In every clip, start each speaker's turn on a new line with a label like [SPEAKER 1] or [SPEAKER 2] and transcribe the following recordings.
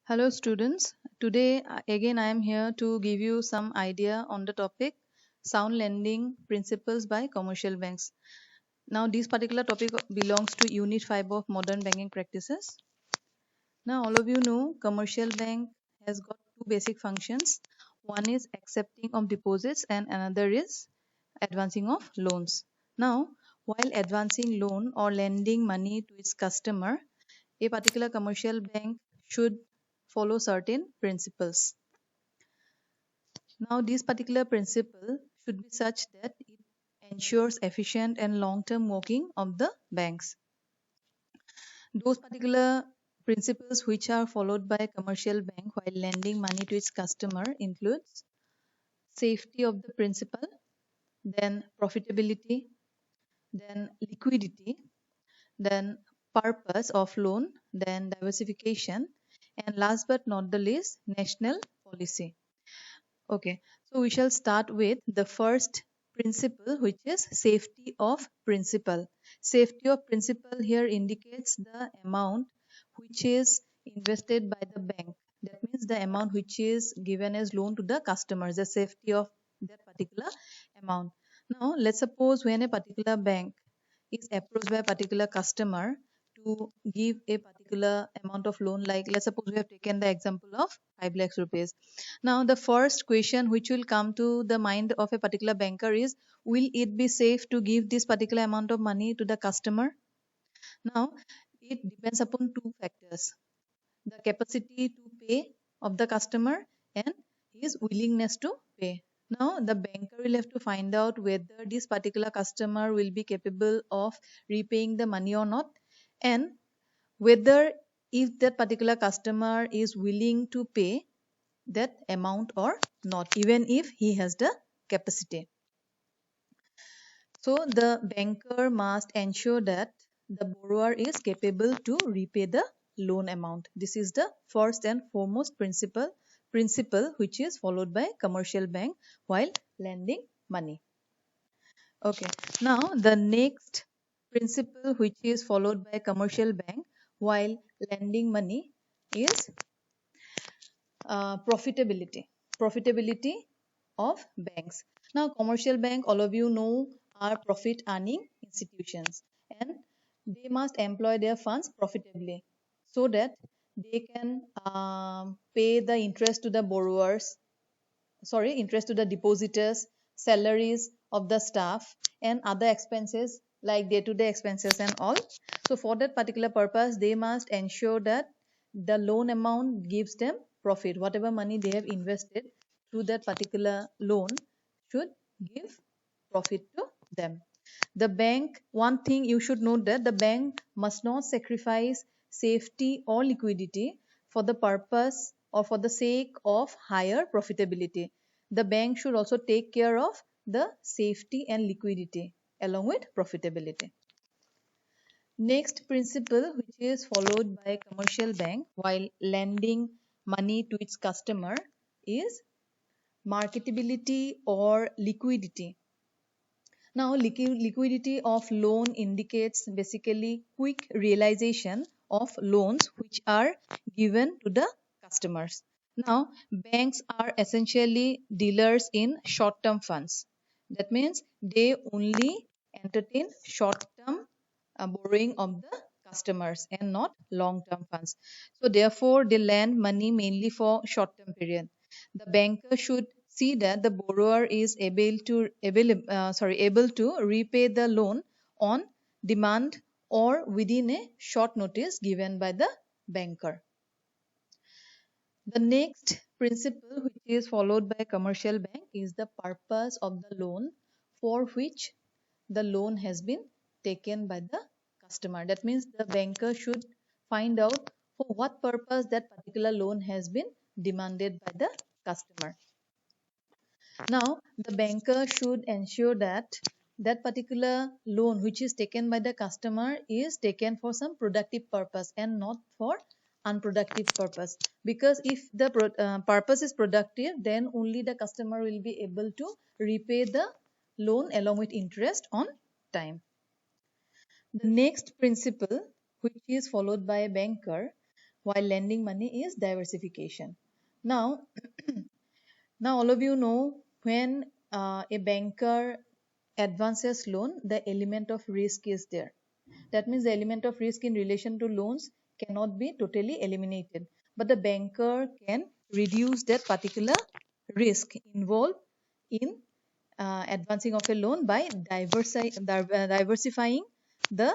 [SPEAKER 1] Hello students. Today again I am here to give you some idea on the topic sound lending principles by commercial banks. Now this particular topic belongs to unit 5 of modern banking practices. Now all of you know commercial bank has got two basic functions. One is accepting of deposits and another is advancing of loans. Now while advancing loan or lending money to its customer, a particular commercial bank should follow certain principles. Now, this particular principle should be such that it ensures efficient and long-term working of the banks. Those particular principles which are followed by a commercial bank while lending money to its customer includes safety of the principal, then profitability, then liquidity, then purpose of loan, then diversification, and last but not the least, national policy. Okay, so we shall start with the first principle, which is safety of principal. Safety of principal here indicates the amount which is invested by the bank. That means the amount which is given as loan to the customers, the safety of that particular amount. Now, let's suppose when a particular bank is approached by a particular customer to give a particular amount of loan, like let's suppose we have taken the example of 5 lakhs rupees. Now, the first question which will come to the mind of a particular banker is, will it be safe to give this particular amount of money to the customer? Now, it depends upon two factors: the capacity to pay of the customer and his willingness to pay. Now, the banker will have to find out whether this particular customer will be capable of repaying the money or not, and whether if that particular customer is willing to pay that amount or not, even if he has the capacity. So the banker must ensure that the borrower is capable to repay the loan amount. This is the first and foremost principle which is followed by commercial bank while lending money. Okay, now the next principle which is followed by commercial bank while lending money is profitability of banks. Now, commercial bank, all of you know, are profit earning institutions, and they must employ their funds profitably so that they can pay the interest to the borrowers, interest to the depositors, salaries of the staff, and other expenses like day-to-day expenses and all. So for that particular purpose, they must ensure that the loan amount gives them profit. Whatever money they have invested to that particular loan should give profit to them. The bank, one thing you should note, that the bank must not sacrifice safety or liquidity for the purpose or for the sake of higher profitability. The bank should also take care of the safety and liquidity along with profitability. Next principle which is followed by a commercial bank while lending money to its customer is marketability or liquidity. Now, liquidity of loan indicates basically quick realization of loans which are given to the customers. Now, banks are essentially dealers in short-term funds. That means they only entertain short-term borrowing of the customers and not long-term funds. So, therefore, they lend money mainly for short-term period. The banker should see that the borrower is able to repay the loan on demand or within a short notice given by the banker. The next principle which is followed by a commercial bank is the purpose of the loan for which the loan has been taken by the customer. That means the banker should find out for what purpose that particular loan has been demanded by the customer. Now, the banker should ensure that that particular loan which is taken by the customer is taken for some productive purpose and not for unproductive purpose. Because if the purpose is productive, then only the customer will be able to repay the loan along with interest on time. The next principle which is followed by a banker while lending money is diversification. Now, now all of you know when a banker advances loan, the element of risk is there. That means the element of risk in relation to loans cannot be totally eliminated, but the banker can reduce that particular risk involved in advancing of a loan by diversifying the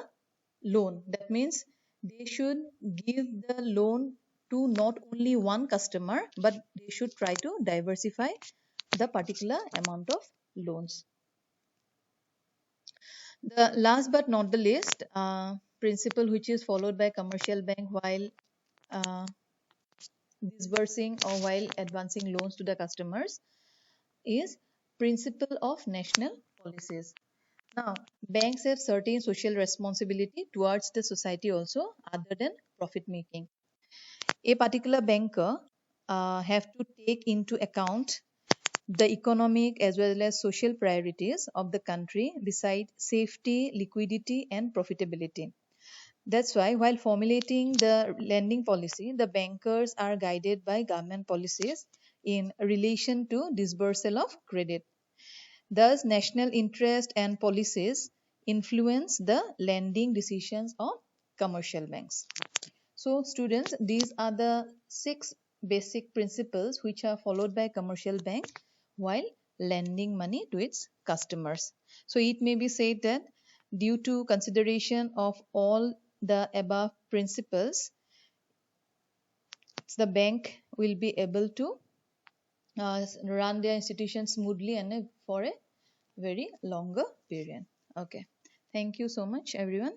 [SPEAKER 1] loan. That means they should give the loan to not only one customer, but they should try to diversify the particular amount of loans. The last but not the least principle which is followed by commercial bank while uh, disbursing or while advancing loans to the customers is principle of national policies. Now, banks have certain social responsibility towards the society also other than profit making. A particular banker have to take into account the economic as well as social priorities of the country beside safety, liquidity and profitability. That's why while formulating the lending policy, the bankers are guided by government policies in relation to disbursal of credit. Thus, national interest and policies influence the lending decisions of commercial banks. So, students, these are the 6 basic principles which are followed by commercial bank while lending money to its customers. So, it may be said that due to consideration of all the above principles, the bank will be able to run their institution smoothly and for a very longer period. Okay. Thank you so much, everyone.